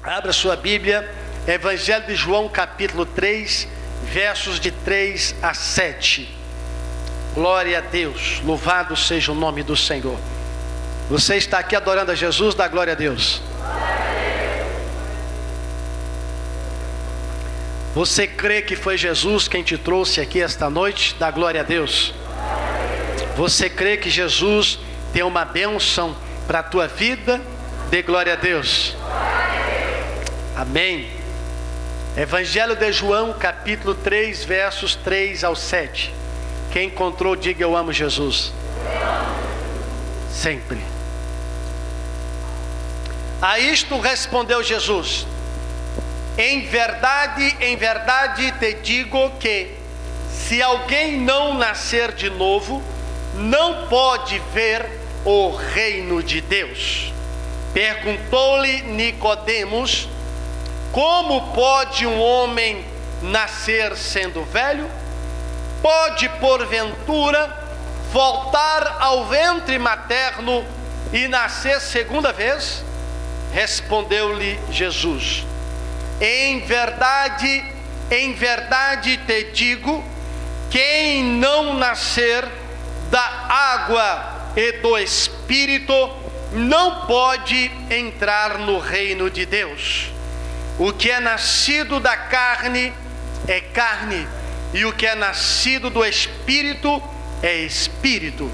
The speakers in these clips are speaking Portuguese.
Abra sua Bíblia, Evangelho de João, capítulo 3, versos de 3 a 7. Glória a Deus, louvado seja o nome do Senhor. Você está aqui adorando a Jesus, dá glória a Deus. Você crê que foi Jesus quem te trouxe aqui esta noite? Dá glória a Deus. Você crê que Jesus tem uma bênção para a tua vida? Dê glória a Deus. Amém. Evangelho de João, capítulo 3, versos 3 ao 7. Quem encontrou, diga: eu amo Jesus. Sempre. A isto respondeu Jesus: em verdade te digo que, se alguém não nascer de novo, não pode ver o reino de Deus. Perguntou-lhe Nicodemos: como pode um homem nascer sendo velho? Pode, porventura, voltar ao ventre materno e nascer segunda vez? Respondeu-lhe Jesus: em verdade te digo, quem não nascer da água e do Espírito não pode entrar no reino de Deus. O que é nascido da carne é carne, e o que é nascido do Espírito é Espírito.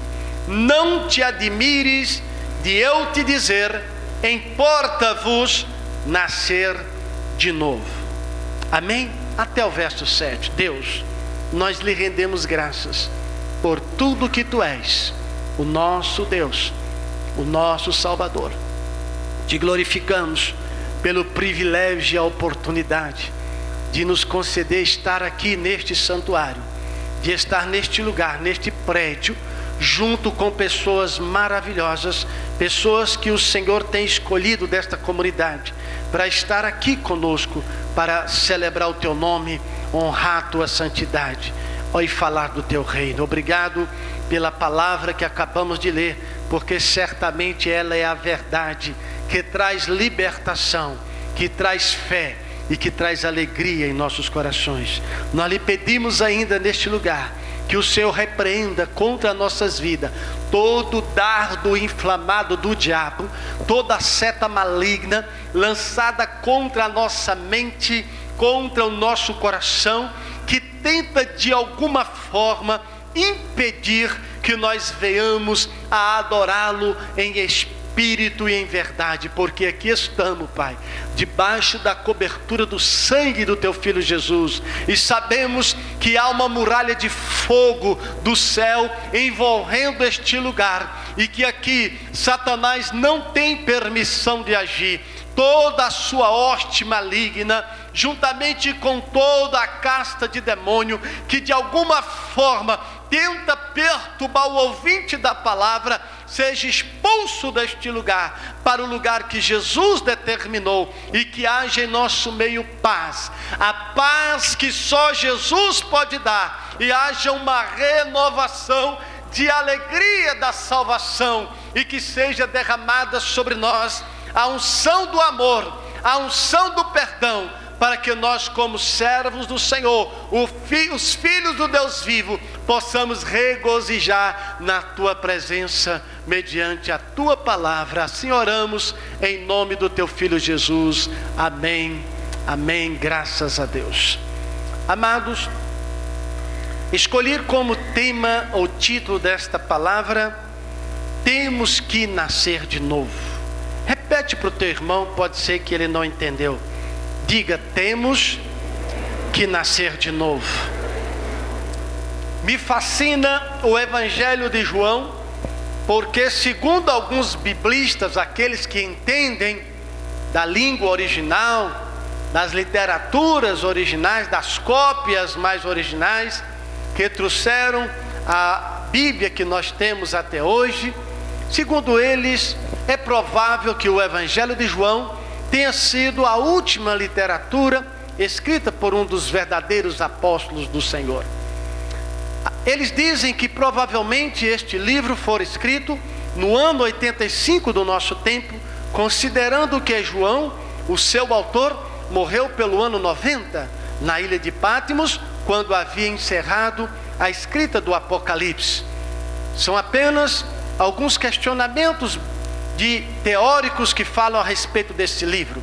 Não te admires de eu te dizer: importa-vos nascer de novo. Amém? Até o verso 7. Deus, nós lhe rendemos graças por tudo que tu és, o nosso Deus, o nosso Salvador. Te glorificamos pelo privilégio e a oportunidade de nos conceder estar aqui neste santuário, de estar neste lugar, neste prédio, junto com pessoas maravilhosas, pessoas que o Senhor tem escolhido desta comunidade, para estar aqui conosco, para celebrar o teu nome, honrar a tua santidade, e falar do teu reino. Obrigado pela palavra que acabamos de ler, porque certamente ela é a verdade, que traz libertação, que traz fé e que traz alegria em nossos corações. Nós lhe pedimos ainda neste lugar, que o Senhor repreenda contra nossas vidas todo dardo inflamado do diabo, toda seta maligna lançada contra a nossa mente, contra o nosso coração, que tenta de alguma forma impedir que nós venhamos a adorá-lo em espírito e em verdade, porque aqui estamos, Pai, debaixo da cobertura do sangue do teu Filho Jesus, e sabemos que há uma muralha de fogo do céu envolvendo este lugar, e que aqui Satanás não tem permissão de agir. Toda a sua hoste maligna, juntamente com toda a casta de demônio que de alguma forma tenta perturbar o ouvinte da palavra, seja expulso deste lugar, para o lugar que Jesus determinou, e que haja em nosso meio paz, a paz que só Jesus pode dar, e haja uma renovação de alegria da salvação, e que seja derramada sobre nós a unção do amor, a unção do perdão, para que nós, como servos do Senhor, os filhos do Deus vivo, possamos regozijar na tua presença, mediante a tua palavra. Assim oramos em nome do teu Filho Jesus. Amém, amém, graças a Deus. Amados, escolhi como tema ou título desta palavra: temos que nascer de novo. Repete para o teu irmão, pode ser que ele não entendeu. Diga: temos que nascer de novo. Me fascina o Evangelho de João, porque segundo alguns biblistas, aqueles que entendem da língua original, das literaturas originais, das cópias mais originais, que trouxeram a Bíblia que nós temos até hoje, segundo eles, é provável que o Evangelho de João tenha sido a última literatura escrita por um dos verdadeiros apóstolos do Senhor. Eles dizem que provavelmente este livro foi escrito no ano 85 do nosso tempo, considerando que João o seu autor morreu pelo ano 90, na ilha de Patmos, quando havia encerrado a escrita do Apocalipse. São apenas alguns questionamentos de teóricos que falam a respeito desse livro.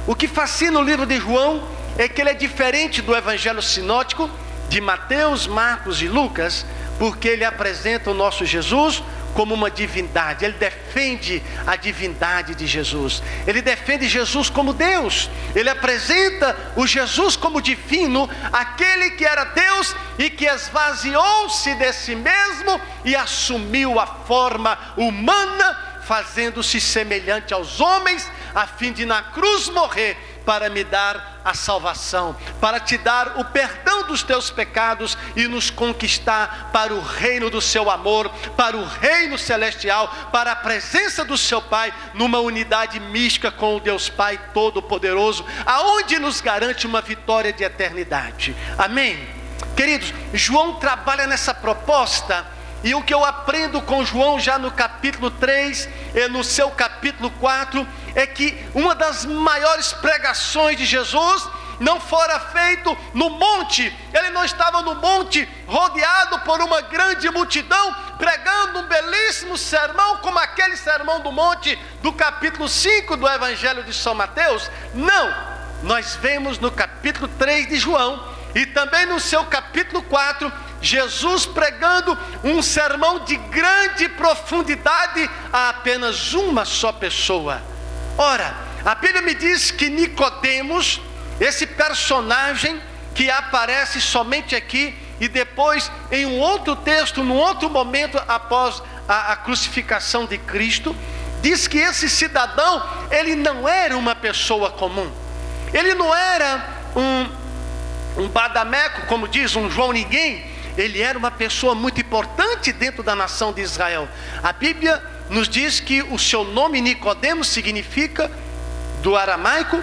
O que fascina o livro de João é que ele é diferente do Evangelho sinótico de Mateus, Marcos e Lucas, porque ele apresenta o nosso Jesus como uma divindade. Ele defende a divindade de Jesus, ele defende Jesus como Deus, ele apresenta o Jesus como divino, aquele que era Deus e que esvaziou-se de si mesmo e assumiu a forma humana, fazendo-se semelhante aos homens, a fim de na cruz morrer para me dar a salvação, para te dar o perdão dos teus pecados e nos conquistar para o reino do seu amor, para o reino celestial, para a presença do seu Pai, numa unidade mística com o Deus Pai Todo-Poderoso, aonde nos garante uma vitória de eternidade. Amém? Queridos, João trabalha nessa proposta. E o que eu aprendo com João já no capítulo 3 e no seu capítulo 4 é que uma das maiores pregações de Jesus não fora feito no monte. Ele não estava no monte rodeado por uma grande multidão pregando um belíssimo sermão como aquele sermão do monte do capítulo 5 do Evangelho de São Mateus. Não, nós vemos no capítulo 3 de João e também no seu capítulo 4 Jesus pregando um sermão de grande profundidade a apenas uma só pessoa. Ora, a Bíblia me diz que Nicodemos, esse personagem que aparece somente aqui e depois em um outro texto, num outro momento após a crucificação de Cristo, diz que esse cidadão, ele não era uma pessoa comum, ele não era um badameco, como diz um João Ninguém. Ele era uma pessoa muito importante dentro da nação de Israel. A Bíblia nos diz que o seu nome Nicodemos significa, do aramaico,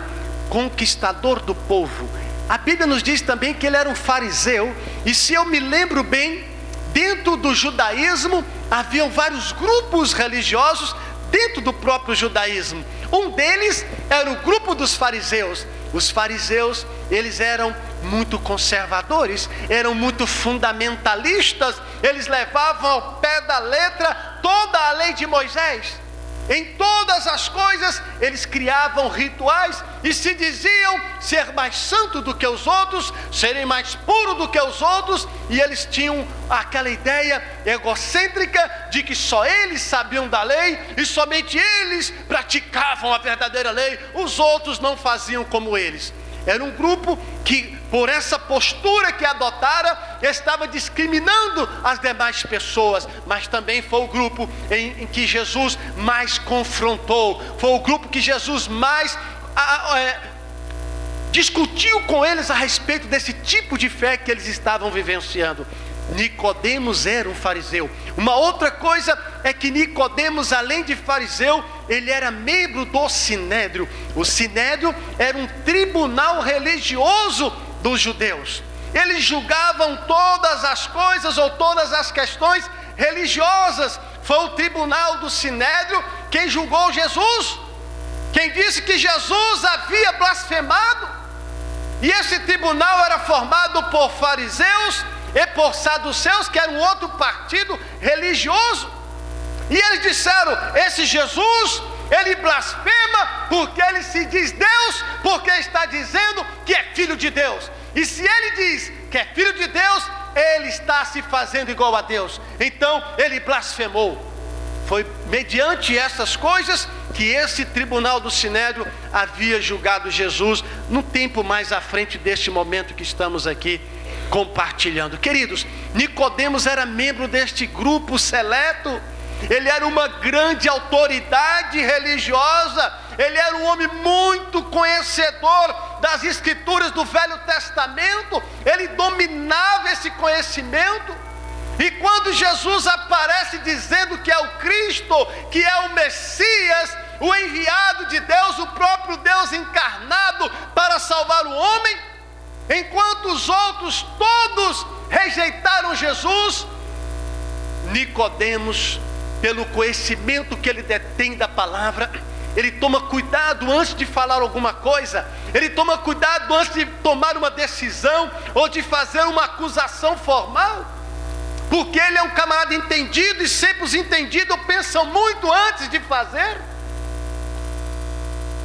conquistador do povo. A Bíblia nos diz também que ele era um fariseu. E se eu me lembro bem, dentro do judaísmo haviam vários grupos religiosos dentro do próprio judaísmo. Um deles era o grupo dos fariseus. Os fariseus, eles eram muito conservadores, eram muito fundamentalistas, eles levavam ao pé da letra toda a lei de Moisés. Em todas as coisas eles criavam rituais e se diziam ser mais santo do que os outros, serem mais puro do que os outros, e eles tinham aquela ideia egocêntrica de que só eles sabiam da lei e somente eles praticavam a verdadeira lei, os outros não faziam como eles. Era um grupo que, por essa postura que adotara, estava discriminando as demais pessoas, mas também foi o grupo em que Jesus mais confrontou, foi o grupo que Jesus mais discutiu com eles a respeito desse tipo de fé que eles estavam vivenciando. Nicodemos era um fariseu. Uma outra coisa é que Nicodemos, além de fariseu, ele era membro do Sinédrio. O Sinédrio era um tribunal religioso dos judeus. Eles julgavam todas as coisas ou todas as questões religiosas. Foi o tribunal do Sinédrio quem julgou Jesus, quem disse que Jesus havia blasfemado. E esse tribunal era formado por fariseus e por saduceus, que era um outro partido religioso. E eles disseram: esse Jesus, ele blasfema porque ele se diz Deus, porque está dizendo que é filho de Deus. E se ele diz que é filho de Deus, ele está se fazendo igual a Deus. Então ele blasfemou. Foi mediante essas coisas que esse tribunal do Sinédrio havia julgado Jesus, no tempo mais à frente deste momento que estamos aqui compartilhando. Queridos, Nicodemos era membro deste grupo seleto. Ele era uma grande autoridade religiosa. Ele era um homem muito conhecedor das escrituras do Velho Testamento. Ele dominava esse conhecimento. E quando Jesus aparece dizendo que é o Cristo, que é o Messias, o enviado de Deus, o próprio Deus encarnado para salvar o homem, enquanto os outros todos rejeitaram Jesus, Nicodemos, pelo conhecimento que ele detém da palavra, ele toma cuidado antes de falar alguma coisa, ele toma cuidado antes de tomar uma decisão ou de fazer uma acusação formal, porque ele é um camarada entendido, e sempre os entendidos pensam muito antes de fazer.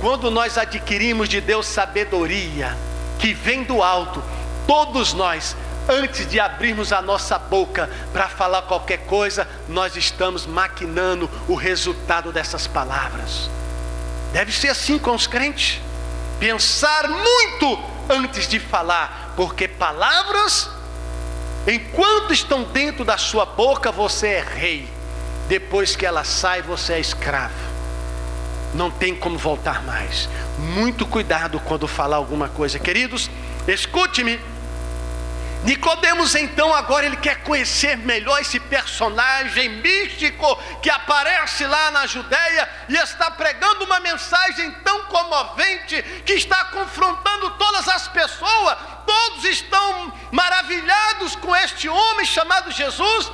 Quando nós adquirimos de Deus sabedoria que vem do alto, todos nós, antes de abrirmos a nossa boca para falar qualquer coisa, nós estamos maquinando o resultado dessas palavras. Deve ser assim com os crentes, pensar muito antes de falar, porque palavras, enquanto estão dentro da sua boca, você é rei, depois que ela sai, você é escravo, não tem como voltar mais. Muito cuidado quando falar alguma coisa. Queridos, escute-me. Nicodemos então agora ele quer conhecer melhor esse personagem místico que aparece lá na Judeia e está pregando uma mensagem tão comovente, que está confrontando todas as pessoas. Todos estão maravilhados com este homem chamado Jesus,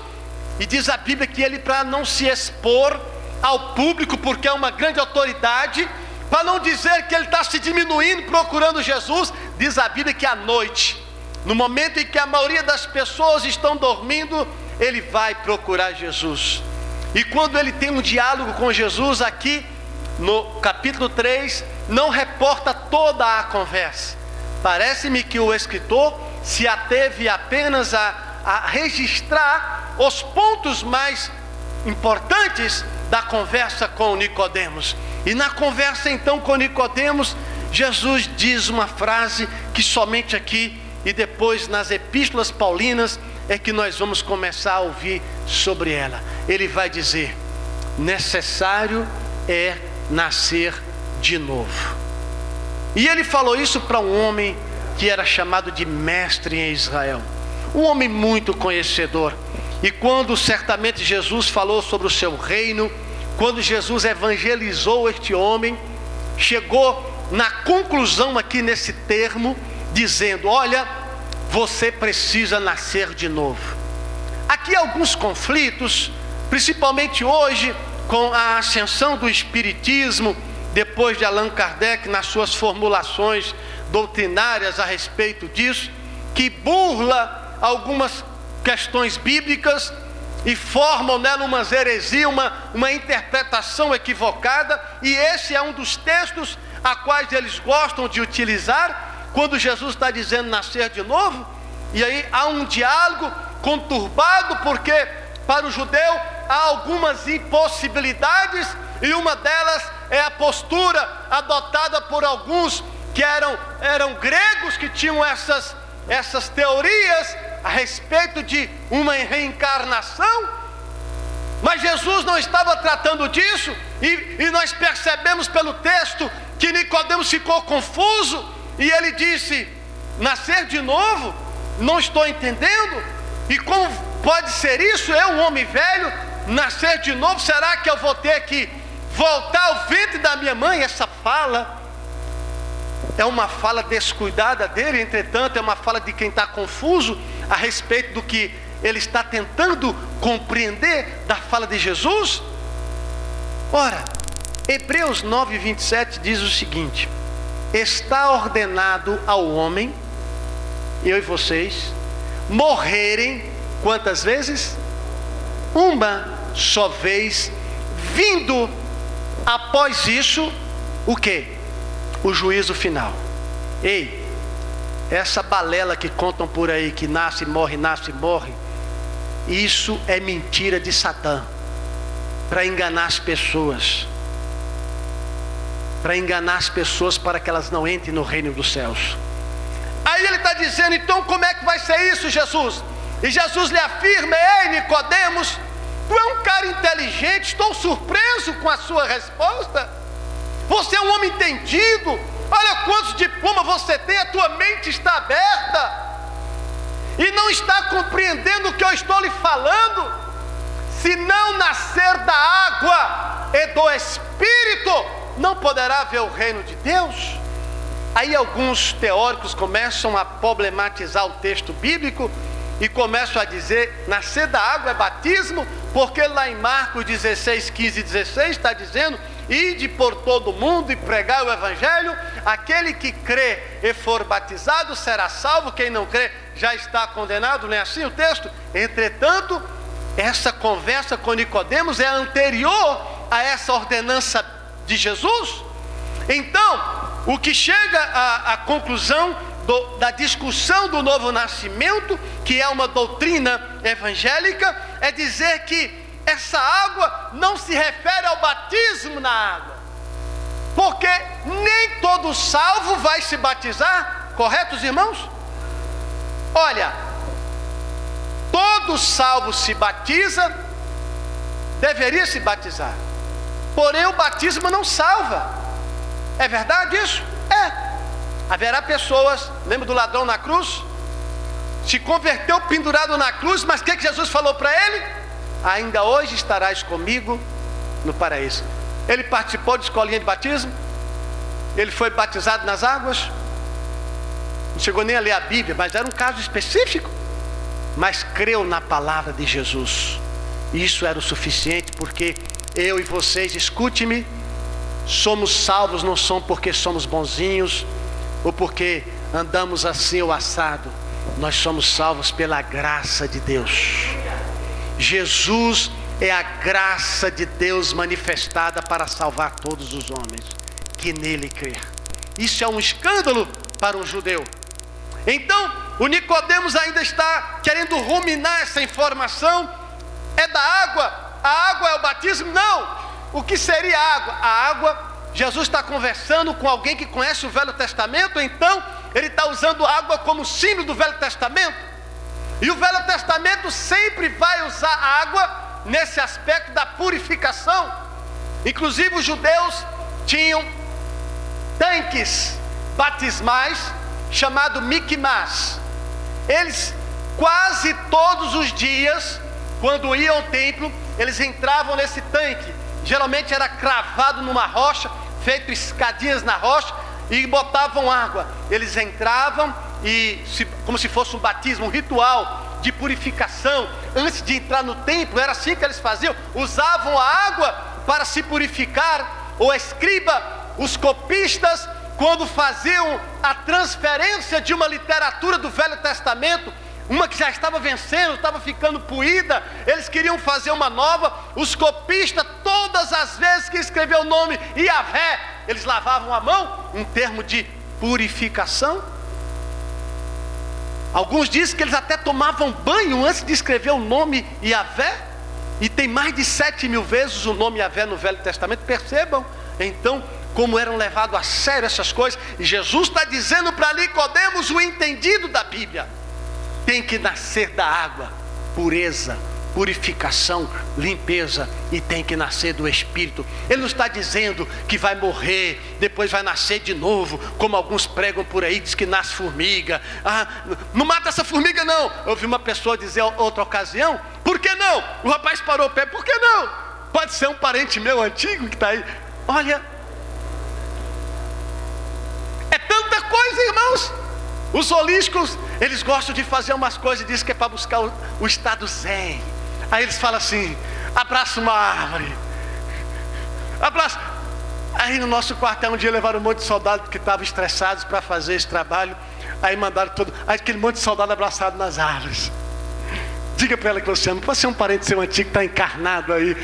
e diz a Bíblia que ele, para não se expor ao público, porque é uma grande autoridade, para não dizer que ele está se diminuindo procurando Jesus, diz a Bíblia que à noite, no momento em que a maioria das pessoas estão dormindo, ele vai procurar Jesus. E quando ele tem um diálogo com Jesus aqui no capítulo 3, não reporta toda a conversa. Parece-me que o escritor se ateve apenas a registrar os pontos mais importantes da conversa com Nicodemos. E na conversa então com Nicodemos, Jesus diz uma frase que somente aqui e depois nas epístolas paulinas é que nós vamos começar a ouvir sobre ela. Ele vai dizer: necessário é nascer de novo. E ele falou isso para um homem que era chamado de mestre em Israel, um homem muito conhecedor. E quando certamente Jesus falou sobre o seu reino, quando Jesus evangelizou este homem, chegou na conclusão aqui nesse termo, dizendo: olha, você precisa nascer de novo. Aqui há alguns conflitos, principalmente hoje com a ascensão do espiritismo, depois de Allan Kardec nas suas formulações doutrinárias a respeito disso, que burla algumas questões bíblicas e formam nela umas heresias, uma interpretação equivocada. E esse é um dos textos a quais eles gostam de utilizar, quando Jesus está dizendo nascer de novo. E aí há um diálogo conturbado, porque para o judeu há algumas impossibilidades, e uma delas é a postura adotada por alguns que eram gregos, que tinham essas teorias a respeito de uma reencarnação. Mas Jesus não estava tratando disso, e nós percebemos pelo texto que Nicodemos ficou confuso, e ele disse: nascer de novo? Não estou entendendo. E como pode ser isso? Eu, um homem velho, nascer de novo? Será que eu vou ter que voltar ao ventre da minha mãe? Essa fala é uma fala descuidada dele, entretanto é uma fala de quem está confuso a respeito do que ele está tentando compreender da fala de Jesus. Ora, Hebreus 9:27 diz o seguinte: está ordenado ao homem, eu e vocês, morrerem quantas vezes? Uma só vez, vindo após isso o quê? O juízo final. Ei, essa balela que contam por aí, que nasce e morre, isso é mentira de Satã, para enganar as pessoas, para que elas não entrem no reino dos céus. Aí ele está dizendo: então como é que vai ser isso, Jesus? E Jesus lhe afirma: ei, Nicodemos, tu é um cara inteligente, estou surpreso com a sua resposta. Você é um homem entendido, olha quantos diplomas você tem, a tua mente está aberta e não está compreendendo o que eu estou lhe falando. Se não nascer da água e do Espírito, não poderá ver o reino de Deus. Aí alguns teóricos começam a problematizar o texto bíblico e começam a dizer: nascer da água é batismo, porque lá em Marcos 16, 15 e 16 está dizendo ide por todo o mundo e pregai o evangelho, aquele que crê e for batizado será salvo, quem não crê já está condenado, não é assim o texto? Entretanto, essa conversa com Nicodemos é anterior a essa ordenança de Jesus. Então, o que chega à conclusão da discussão do novo nascimento, que é uma doutrina evangélica, é dizer que essa água não se refere ao batismo na água, porque nem todo salvo vai se batizar, correto, irmãos? Olha, todo salvo se batiza, deveria se batizar, porém o batismo não salva. É verdade isso? É. Haverá pessoas, lembra do ladrão na cruz? Se converteu pendurado na cruz, mas o que Jesus falou para ele? Ainda hoje estarás comigo no paraíso. Ele participou de escolinha de batismo, ele foi batizado nas águas, não chegou nem a ler a Bíblia, mas era um caso específico, mas creu na palavra de Jesus. Isso era o suficiente, porque eu e vocês, escute-me, somos salvos não são porque somos bonzinhos, ou porque andamos assim ou assado. Nós somos salvos pela graça de Deus. Jesus é a graça de Deus manifestada para salvar todos os homens que nele crê. Isso é um escândalo para um judeu. Então, o Nicodemos ainda está querendo ruminar essa informação. É da água? A água é o batismo? Não. O que seria a água? A água, Jesus está conversando com alguém que conhece o Velho Testamento, então ele está usando a água como símbolo do Velho Testamento. E o Velho Testamento sempre vai usar a água nesse aspecto da purificação. Inclusive os judeus tinham tanques batismais chamado mikmas. Eles quase todos os dias, quando iam ao templo, eles entravam nesse tanque. Geralmente era cravado numa rocha, feito escadinhas na rocha, e botavam água. Eles entravam e como se fosse um batismo, um ritual de purificação. Antes de entrar no templo, era assim que eles faziam. Usavam a água para se purificar. O escriba, os copistas, quando faziam a transferência de uma literatura do Velho Testamento, uma que já estava vencendo, estava ficando poída, eles queriam fazer uma nova. Os copistas, todas as vezes que escreveu o nome Yahvé, eles lavavam a mão, um termo de purificação. Alguns dizem que eles até tomavam banho antes de escrever o nome Yahvé. E tem mais de 7.000 vezes o nome Yahvé no Velho Testamento. Percebam então como eram levados a sério essas coisas. E Jesus está dizendo para Nicodemos o entendido da Bíblia: tem que nascer da água, pureza, purificação, limpeza, e tem que nascer do Espírito. Ele não está dizendo que vai morrer, depois vai nascer de novo, como alguns pregam por aí, diz que nasce formiga. Não mata essa formiga não. Eu ouvi uma pessoa dizer outra ocasião: por que não? O rapaz parou o pé: por que não? Pode ser um parente meu antigo que está aí. Olha, é tanta coisa, irmãos. Os holísticos, eles gostam de fazer umas coisas e dizem que é para buscar o estado zen. Aí eles falam assim: abraça uma árvore, abraça. Aí no nosso quartel um dia levaram um monte de soldados que estavam estressados para fazer esse trabalho. Aí mandaram aquele monte de soldado abraçado nas árvores. Diga para ela que você ama. Pode ser um parente seu antigo que está encarnado aí.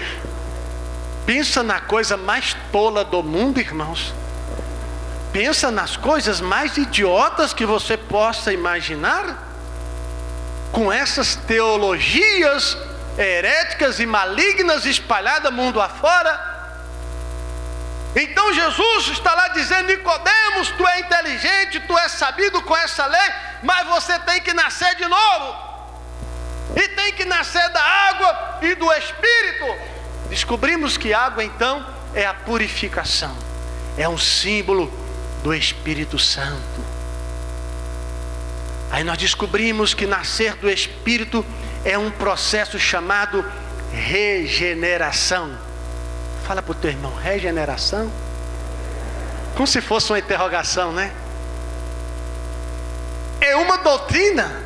Pensa na coisa mais tola do mundo, irmãos. Pensa nas coisas mais idiotas que você possa imaginar, com essas teologias heréticas e malignas espalhadas mundo afora. Então Jesus está lá dizendo: Nicodemos, tu é inteligente, tu é sabido com essa lei, mas você tem que nascer de novo, e tem que nascer da água e do Espírito. Descobrimos que água então é a purificação, é um símbolo do Espírito Santo. Aí nós descobrimos que nascer do Espírito é um processo chamado regeneração. Fala para o teu irmão: regeneração. Como se fosse uma interrogação, né? É uma doutrina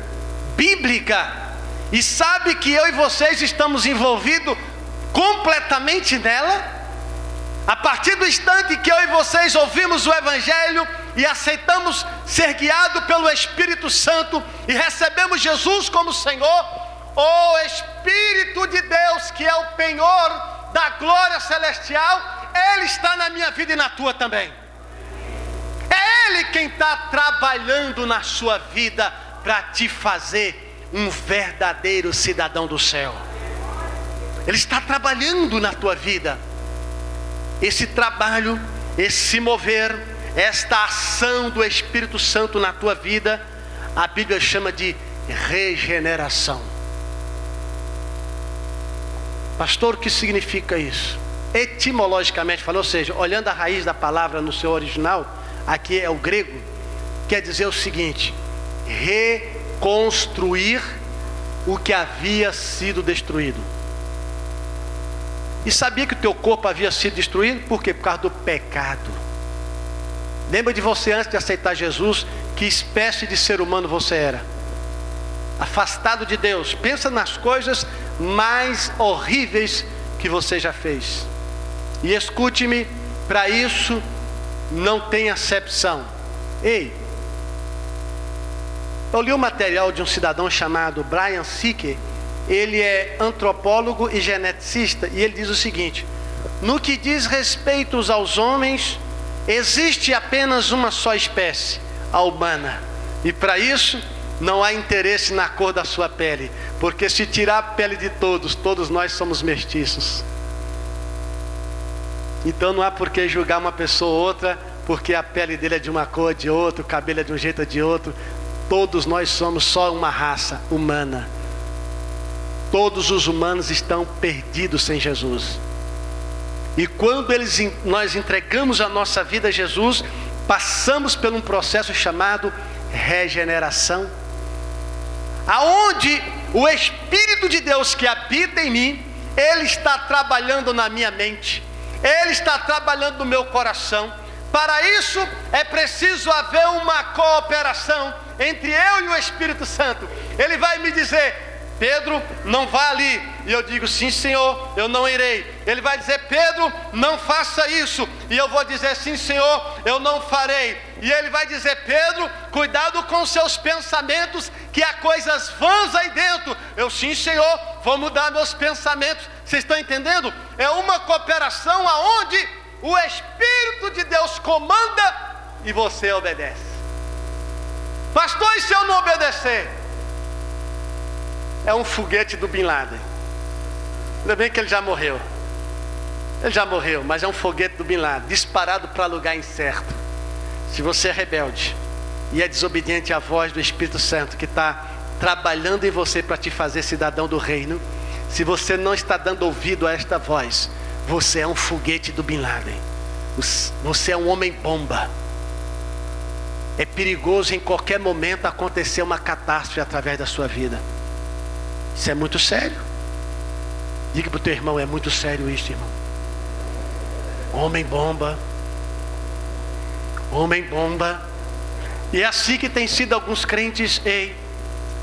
bíblica, e sabe que eu e vocês estamos envolvidos completamente nela. A partir do instante que eu e vocês ouvimos o Evangelho e aceitamos ser guiados pelo Espírito Santo e recebemos Jesus como Senhor, o Espírito de Deus, que é o penhor da glória celestial, Ele está na minha vida e na tua também. É Ele quem está trabalhando na sua vida para te fazer um verdadeiro cidadão do céu. Ele está trabalhando na tua vida. Esse trabalho, esse mover, esta ação do Espírito Santo na tua vida, a Bíblia chama de regeneração. Pastor, o que significa isso? Etimologicamente falando, ou seja, olhando a raiz da palavra no seu original, aqui é o grego, quer dizer o seguinte: reconstruir o que havia sido destruído. E sabia que o teu corpo havia sido destruído? Por quê? Por causa do pecado. Lembra de você antes de aceitar Jesus, que espécie de ser humano você era? Afastado de Deus. Pensa nas coisas mais horríveis que você já fez. E escute-me, para isso não tem acepção. Ei, eu li um material de um cidadão chamado Brian Sicker. Ele é antropólogo e geneticista, e ele diz o seguinte: no que diz respeito aos homens, existe apenas uma só espécie, a humana, e para isso não há interesse na cor da sua pele, porque se tirar a pele de todos, todos nós somos mestiços. Então não há por que julgar uma pessoa ou outra, porque a pele dele é de uma cor, de outro, o cabelo é de um jeito ou de outro. Todos nós somos só uma raça humana. Todos os humanos estão perdidos sem Jesus. E quando nós entregamos a nossa vida a Jesus, passamos por um processo chamado regeneração, aonde o Espírito de Deus que habita em mim, Ele está trabalhando na minha mente, Ele está trabalhando no meu coração. Para isso é preciso haver uma cooperação entre eu e o Espírito Santo. Ele vai me dizer: Pedro, não vá ali. E eu digo: sim, Senhor, eu não irei. Ele vai dizer: Pedro, não faça isso. E eu vou dizer: sim, Senhor, eu não farei. E ele vai dizer: Pedro, cuidado com os seus pensamentos, que há coisas vãs aí dentro. Eu: sim, Senhor, vou mudar meus pensamentos. Vocês estão entendendo? É uma cooperação aonde o Espírito de Deus comanda e você obedece. Pastor, e se eu não obedecer? É um foguete do Bin Laden. Ainda bem que ele já morreu. Ele já morreu, mas é um foguete do Bin Laden, disparado para lugar incerto. Se você é rebelde e é desobediente à voz do Espírito Santo, que está trabalhando em você para te fazer cidadão do reino, se você não está dando ouvido a esta voz, você é um foguete do Bin Laden. Você é um homem bomba. É perigoso em qualquer momento acontecer uma catástrofe através da sua vida. Isso é muito sério. Diga para o teu irmão: é muito sério isso, irmão. Homem bomba. Homem bomba. E é assim que tem sido alguns crentes. Ei,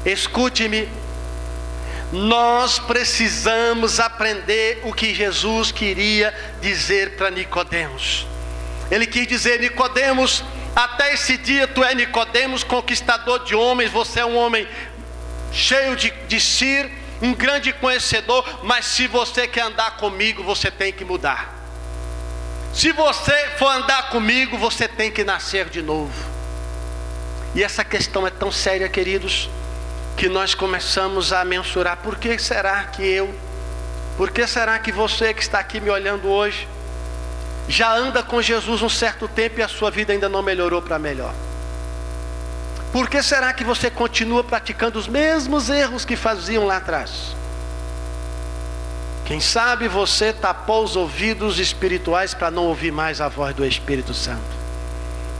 escute-me. Nós precisamos aprender o que Jesus queria dizer para Nicodemos. Ele quis dizer: Nicodemos, até esse dia tu é Nicodemos, conquistador de homens. Você é um homem cheio de si, um grande conhecedor, mas se você quer andar comigo, você tem que mudar. Se você for andar comigo, você tem que nascer de novo. E essa questão é tão séria, queridos, que nós começamos a mensurar: por que será que eu, por que será que você que está aqui me olhando hoje, já anda com Jesus um certo tempo e a sua vida ainda não melhorou para melhor? Por que será que você continua praticando os mesmos erros que faziam lá atrás? Quem sabe você tapou os ouvidos espirituais para não ouvir mais a voz do Espírito Santo.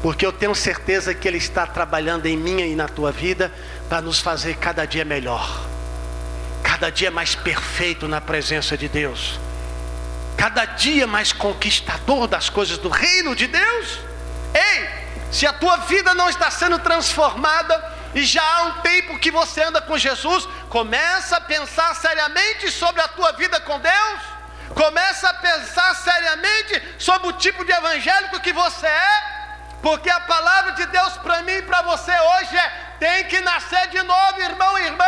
Porque eu tenho certeza que Ele está trabalhando em mim e na tua vida para nos fazer cada dia melhor, cada dia mais perfeito na presença de Deus, cada dia mais conquistador das coisas do reino de Deus. Ei! Se a tua vida não está sendo transformada e já há um tempo que você anda com Jesus, começa a pensar seriamente sobre a tua vida com Deus. Começa a pensar seriamente sobre o tipo de evangélico que você é, porque a palavra de Deus para mim e para você hoje é: tem que nascer de novo, irmão e irmã.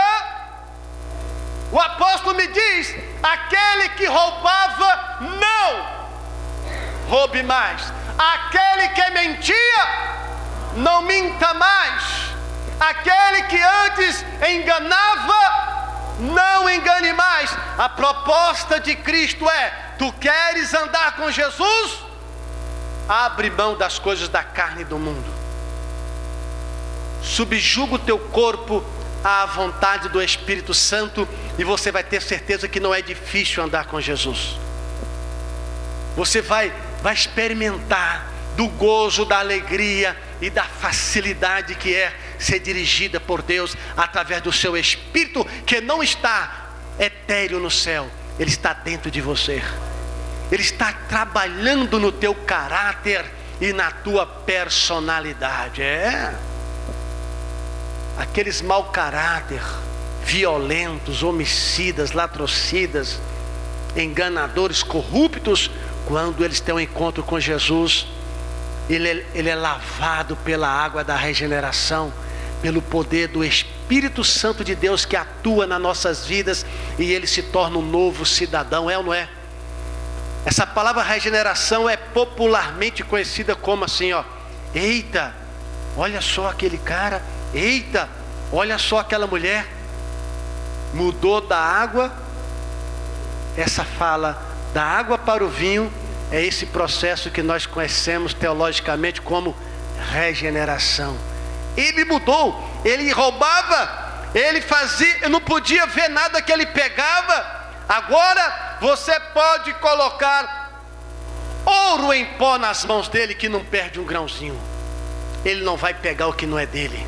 O apóstolo me diz: aquele que roubava, não roube mais. Aquele que mentia, não minta mais. Aquele que antes enganava, não engane mais. A proposta de Cristo é: tu queres andar com Jesus? Abre mão das coisas da carne e do mundo. Subjuga o teu corpo à vontade do Espírito Santo, e você vai ter certeza que não é difícil andar com Jesus. Você vai experimentar do gozo, da alegria e da facilidade que é ser dirigida por Deus através do seu Espírito, que não está etéreo no céu, ele está dentro de você. Ele está trabalhando no teu caráter e na tua personalidade. Aqueles mau caráter, violentos, homicidas, latrocidas, enganadores, corruptos, quando eles têm um encontro com Jesus, ele é lavado pela água da regeneração, pelo poder do Espírito Santo de Deus que atua nas nossas vidas, e ele se torna um novo cidadão. É ou não é? Essa palavra regeneração é popularmente conhecida como assim, ó: eita, olha só aquele cara, eita, olha só aquela mulher, mudou da água. Essa fala da água para o vinho é esse processo que nós conhecemos teologicamente como regeneração. Ele mudou, ele roubava, ele fazia, eu não podia ver nada que ele pegava. Agora você pode colocar ouro em pó nas mãos dele, que não perde um grãozinho. Ele não vai pegar o que não é dele,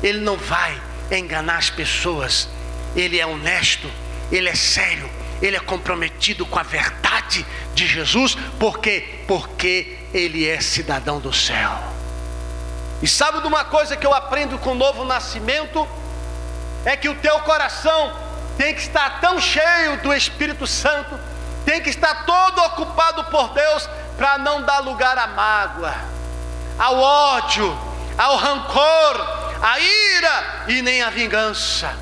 ele não vai enganar as pessoas. Ele é honesto, ele é sério, ele é comprometido com a verdade de Jesus. Por quê? Porque ele é cidadão do céu. E sabe de uma coisa que eu aprendo com o novo nascimento? É que o teu coração tem que estar tão cheio do Espírito Santo, tem que estar todo ocupado por Deus, para não dar lugar à mágoa, ao ódio, ao rancor, à ira e nem à vingança.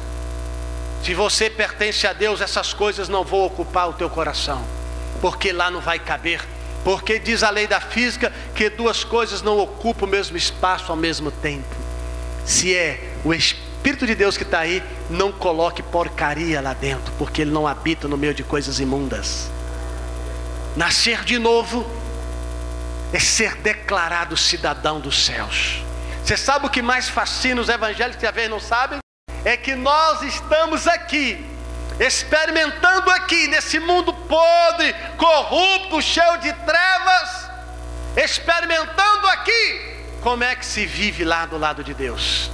Se você pertence a Deus, essas coisas não vão ocupar o teu coração, porque lá não vai caber. Porque diz a lei da física que duas coisas não ocupam o mesmo espaço ao mesmo tempo. Se é o Espírito de Deus que está aí, não coloque porcaria lá dentro, porque ele não habita no meio de coisas imundas. Nascer de novo é ser declarado cidadão dos céus. Você sabe o que mais fascina os evangélicos que às vezes não sabem? É que nós estamos aqui, experimentando aqui, nesse mundo podre, corrupto, cheio de trevas, experimentando aqui como é que se vive lá do lado de Deus.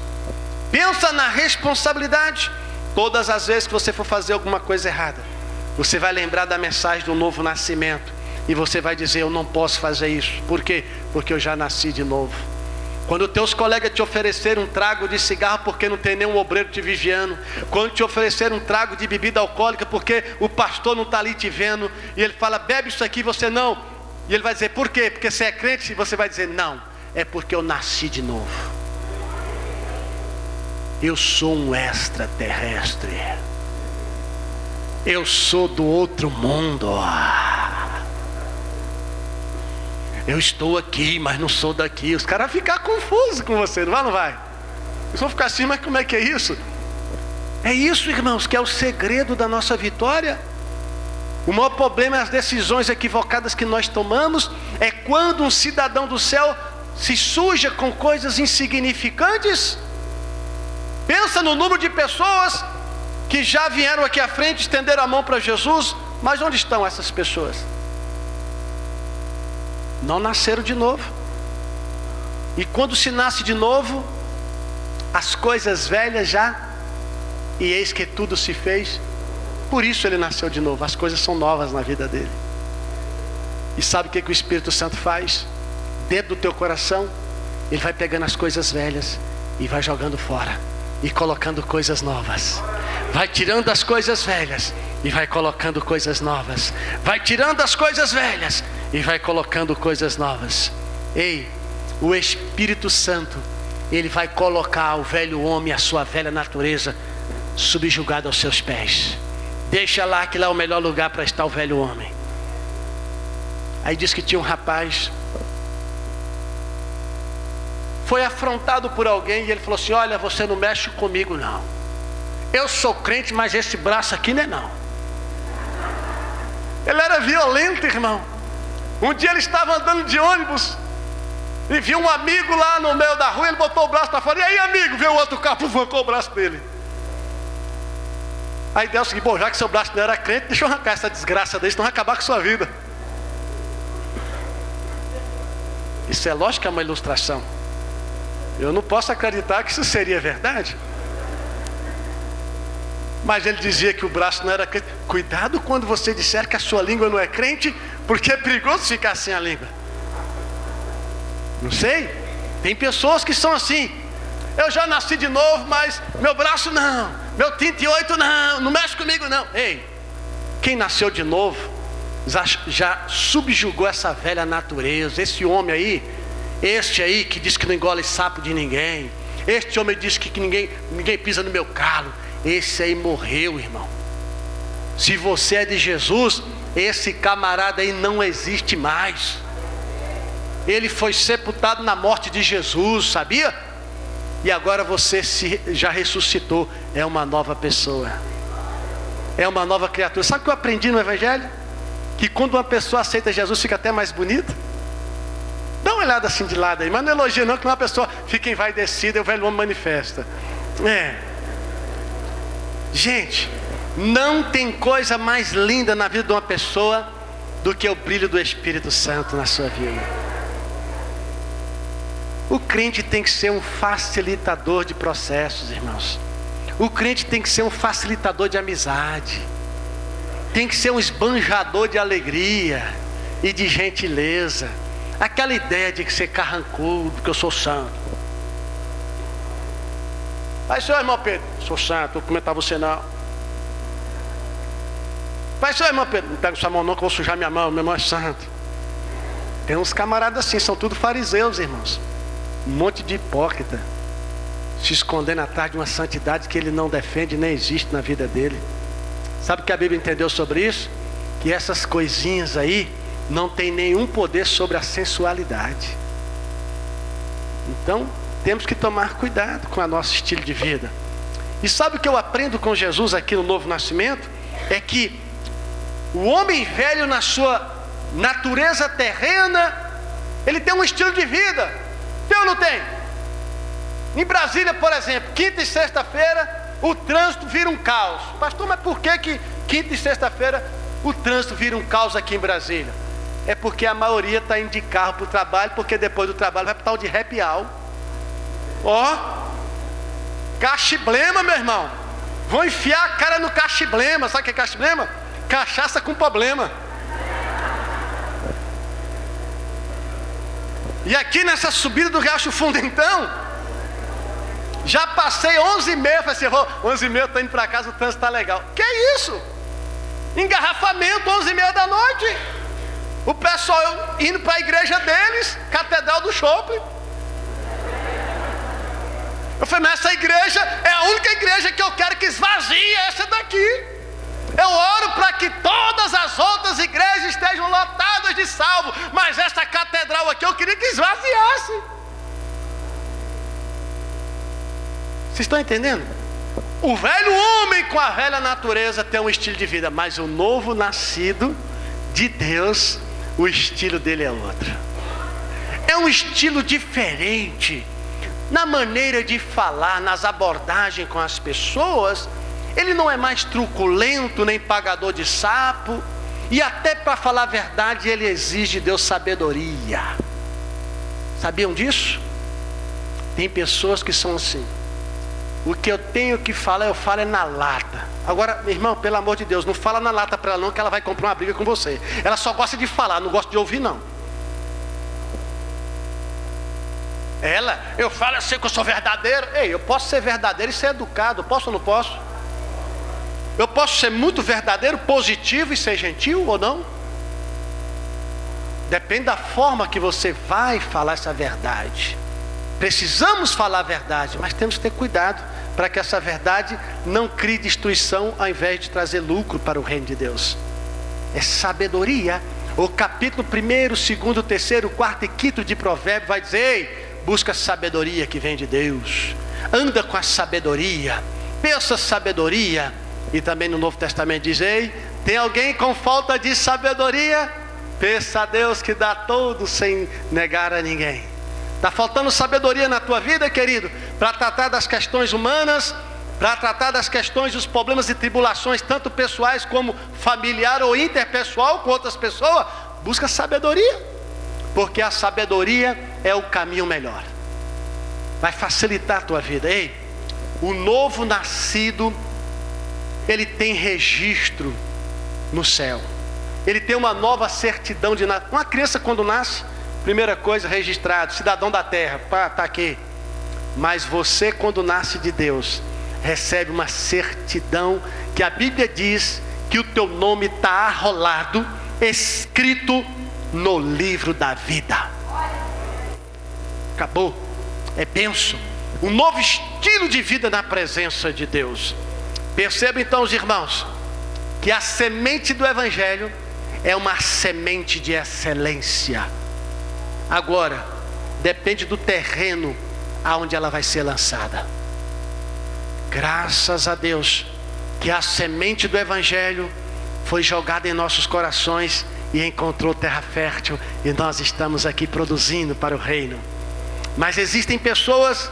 Pensa na responsabilidade. Todas as vezes que você for fazer alguma coisa errada, você vai lembrar da mensagem do novo nascimento, e você vai dizer: eu não posso fazer isso. Por quê? Porque eu já nasci de novo. Quando teus colegas te ofereceram um trago de cigarro porque não tem nenhum obreiro te vigiando, quando te ofereceram um trago de bebida alcoólica porque o pastor não está ali te vendo, e ele fala: bebe isso aqui, você não. E ele vai dizer: por quê? Porque você é crente? E você vai dizer: não, é porque eu nasci de novo. Eu sou um extraterrestre, eu sou do outro mundo. Eu estou aqui, mas não sou daqui. Os caras vão ficar confusos com você, não vai? Não vai? Eles vão ficar assim: mas como é que é isso? É isso, irmãos, que é o segredo da nossa vitória. O maior problema é as decisões equivocadas que nós tomamos. É quando um cidadão do céu se suja com coisas insignificantes. Pensa no número de pessoas que já vieram aqui à frente, estenderam a mão para Jesus, mas onde estão essas pessoas? Não nasceram de novo. E quando se nasce de novo, as coisas velhas já, e eis que tudo se fez. Por isso ele nasceu de novo. As coisas são novas na vida dele. E sabe o que o Espírito Santo faz? Dentro do teu coração, ele vai pegando as coisas velhas e vai jogando fora. e colocando coisas novas. Vai tirando as coisas velhas e vai colocando coisas novas. Vai tirando as coisas velhas e vai colocando coisas novas. Ei, o Espírito Santo, ele vai colocar o velho homem, a sua velha natureza, subjugado aos seus pés. Deixa lá, que lá é o melhor lugar para estar o velho homem. Aí diz que tinha um rapaz, foi afrontado por alguém e ele falou assim: olha, você não mexe comigo não. Eu sou crente, mas esse braço aqui não é não. Ele era violento, irmão. Um dia ele estava andando de ônibus e viu um amigo lá no meio da rua. Ele botou o braço para fora. E aí, amigo? Veio o outro carro, arrancou o braço dele. Aí Deus disse: bom, já que seu braço não era crente, deixa eu arrancar essa desgraça dele, senão vai acabar com a sua vida. Isso é lógico que é uma ilustração. Eu não posso acreditar que isso seria verdade. Mas ele dizia que o braço não era crente. Cuidado quando você disser que a sua língua não é crente, porque é perigoso ficar sem a língua. Não sei, tem pessoas que são assim: eu já nasci de novo, mas meu braço não, meu 38 não mexe comigo não. Ei, quem nasceu de novo já subjugou essa velha natureza. Esse homem aí, este aí que diz que não engole sapo de ninguém, este homem diz que ninguém pisa no meu calo, esse aí morreu, irmão. Se você é de Jesus, esse camarada aí não existe mais. Ele foi sepultado na morte de Jesus, sabia? E agora você já ressuscitou. É uma nova pessoa, é uma nova criatura. Sabe o que eu aprendi no Evangelho? Que quando uma pessoa aceita Jesus, fica até mais bonita. Dá uma olhada assim de lado aí, mas não elogia não, que uma pessoa fica envaidecida e o velho homem manifesta. Gente, não tem coisa mais linda na vida de uma pessoa do que o brilho do Espírito Santo na sua vida. O crente tem que ser um facilitador de processos, irmãos. O crente tem que ser um facilitador de amizade. Tem que ser um esbanjador de alegria e de gentileza. Aquela ideia de ser carrancudo, que eu sou santo. Aí, senhor irmão Pedro: sou santo, vou comentar você não. Vai, senhor irmão Pedro: não pega sua mão não, que eu vou sujar minha mão, meu irmão é santo. Tem uns camaradas assim, são tudo fariseus, irmãos. Um monte de hipócrita, se escondendo atrás de uma santidade que ele não defende, nem existe na vida dele. Sabe o que a Bíblia entendeu sobre isso? Que essas coisinhas aí não tem nenhum poder sobre a sensualidade. Então temos que tomar cuidado com o nosso estilo de vida. E sabe o que eu aprendo com Jesus aqui no Novo Nascimento? É que o homem velho, na sua natureza terrena, ele tem um estilo de vida. Tem ou não tem? Em Brasília, por exemplo, quinta e sexta-feira o trânsito vira um caos. Pastor, mas por que quinta e sexta-feira o trânsito vira um caos aqui em Brasília? É porque a maioria está indo de carro para o trabalho, porque depois do trabalho vai para o tal de happy hour. Cachiblema, meu irmão. Vão enfiar a cara no cachiblema. Sabe o que é cachiblema? Cachaça com problema. E aqui nessa subida do Riacho Fundo, então, já passei 11h30. Falei assim: 11h30 estou indo para casa, o trânsito está legal. Que é isso? Engarrafamento, 11h30 da noite. O pessoal indo para a igreja deles, Catedral do Shopping. Eu falei: mas essa igreja é a única igreja que eu quero que esvazie, essa daqui. Eu oro para que todas as outras igrejas estejam lotadas de salvo, mas essa catedral aqui eu queria que esvaziasse. Vocês estão entendendo? O velho homem com a velha natureza tem um estilo de vida, mas o novo nascido de Deus, o estilo dele é outro. É um estilo diferente na maneira de falar, nas abordagens com as pessoas. Ele não é mais truculento, nem pagador de sapo. E até para falar a verdade, ele exige de Deus sabedoria. Sabiam disso? Tem pessoas que são assim: o que eu tenho que falar, eu falo é na lata. Agora, meu irmão, pelo amor de Deus, não fala na lata para ela não, que ela vai comprar uma briga com você. Ela só gosta de falar, não gosta de ouvir não. Eu falo assim que eu sou verdadeiro. Ei, eu posso ser verdadeiro e ser educado, posso ou não posso? Eu posso ser muito verdadeiro, positivo e ser gentil ou não? Depende da forma que você vai falar essa verdade. Precisamos falar a verdade, mas temos que ter cuidado para que essa verdade não crie destruição ao invés de trazer lucro para o reino de Deus. É sabedoria. O capítulo 1º, 2º, 3º, 4º e 5º de Provérbios vai dizer: ei, busca a sabedoria que vem de Deus, anda com a sabedoria, pensa sabedoria. E também no Novo Testamento diz: ei, tem alguém com falta de sabedoria? Peça a Deus que dá todo sem negar a ninguém. Está faltando sabedoria na tua vida, querido, para tratar das questões humanas, para tratar das questões dos problemas e tribulações, tanto pessoais como familiar ou interpessoal com outras pessoas? Busca sabedoria, porque a sabedoria é o caminho melhor, vai facilitar a tua vida. Ei, o novo nascido, ele tem registro no céu, ele tem uma nova certidão de nascimento. Uma criança quando nasce, primeira coisa, registrado, cidadão da terra, está aqui. Mas você quando nasce de Deus, recebe uma certidão que a Bíblia diz que o teu nome está arrolado, escrito no livro da vida. Acabou, é bênção, um novo estilo de vida na presença de Deus. Perceba então, os irmãos, que a semente do Evangelho é uma semente de excelência. Agora, depende do terreno aonde ela vai ser lançada. Graças a Deus que a semente do Evangelho foi jogada em nossos corações e encontrou terra fértil, e nós estamos aqui produzindo para o reino. Mas existem pessoas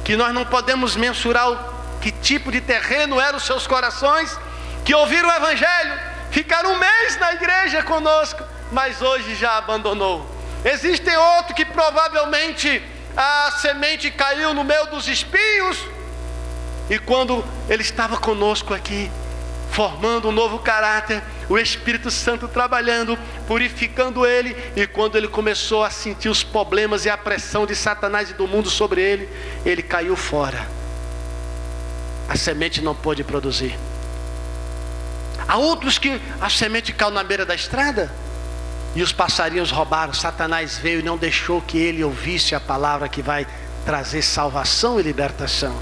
que nós não podemos mensurar que tipo de terreno eram os seus corações, que ouviram o Evangelho, ficaram um mês na igreja conosco, mas hoje já abandonou. Existem outros que provavelmente a semente caiu no meio dos espinhos, e quando ele estava conosco aqui, formando um novo caráter, o Espírito Santo trabalhando, purificando ele, e quando ele começou a sentir os problemas e a pressão de Satanás e do mundo sobre ele, ele caiu fora. A semente não pôde produzir. Há outros que a semente caiu na beira da estrada e os passarinhos roubaram. Satanás veio e não deixou que ele ouvisse a palavra que vai trazer salvação e libertação.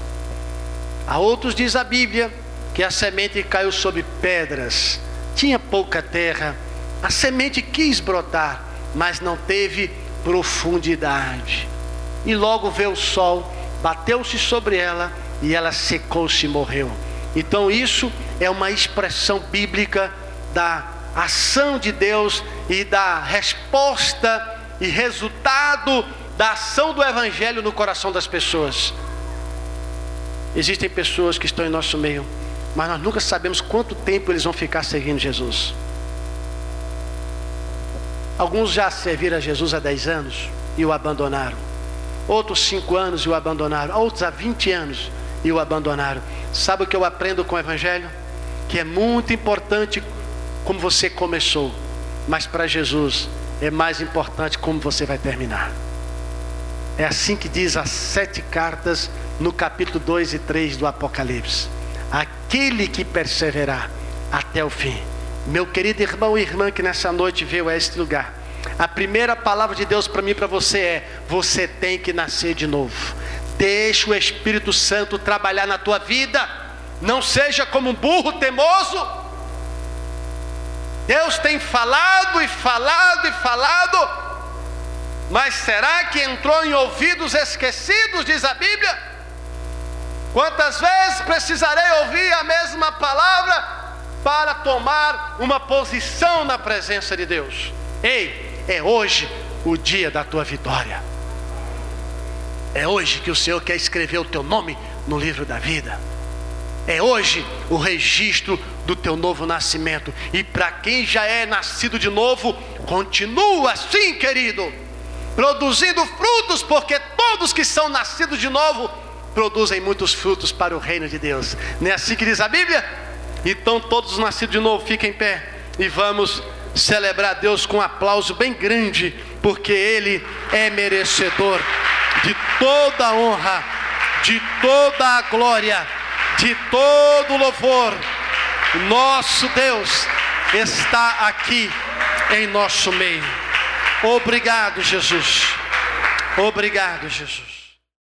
Há outros, diz a Bíblia, que a semente caiu sobre pedras, tinha pouca terra, a semente quis brotar, mas não teve profundidade, e logo veio o sol, bateu-se sobre ela, e ela secou-se e morreu. Então isso é uma expressão bíblica da ação de Deus e da resposta e resultado da ação do Evangelho no coração das pessoas. Existem pessoas que estão em nosso meio, mas nós nunca sabemos quanto tempo eles vão ficar seguindo Jesus. Alguns já serviram a Jesus há 10 anos e o abandonaram, outros 5 anos e o abandonaram, outros há 20 anos e o abandonaram. Sabe o que eu aprendo com o Evangelho? Que é muito importante como você começou, mas para Jesus é mais importante como você vai terminar. É assim que diz as 7 cartas no capítulo 2 e 3 do Apocalipse: aquele que perseverar até o fim. Meu querido irmão e irmã que nessa noite veio a este lugar, a primeira palavra de Deus para mim e para você é: você tem que nascer de novo. Deixa o Espírito Santo trabalhar na tua vida. Não seja como um burro teimoso. Deus tem falado e falado e falado, mas será que entrou em ouvidos esquecidos, diz a Bíblia? Quantas vezes precisarei ouvir a mesma palavra para tomar uma posição na presença de Deus? Ei, é hoje o dia da tua vitória. É hoje que o Senhor quer escrever o teu nome no livro da vida. É hoje o registro do teu novo nascimento. E para quem já é nascido de novo, continua assim, querido, produzindo frutos, porque todos que são nascidos de novo produzem muitos frutos para o reino de Deus. Não é assim que diz a Bíblia? Então todos os nascidos de novo, fiquem em pé e vamos celebrar Deus com um aplauso bem grande, porque Ele é merecedor de toda a honra, de toda a glória, de todo o louvor. Nosso Deus está aqui em nosso meio. Obrigado, Jesus. Obrigado, Jesus.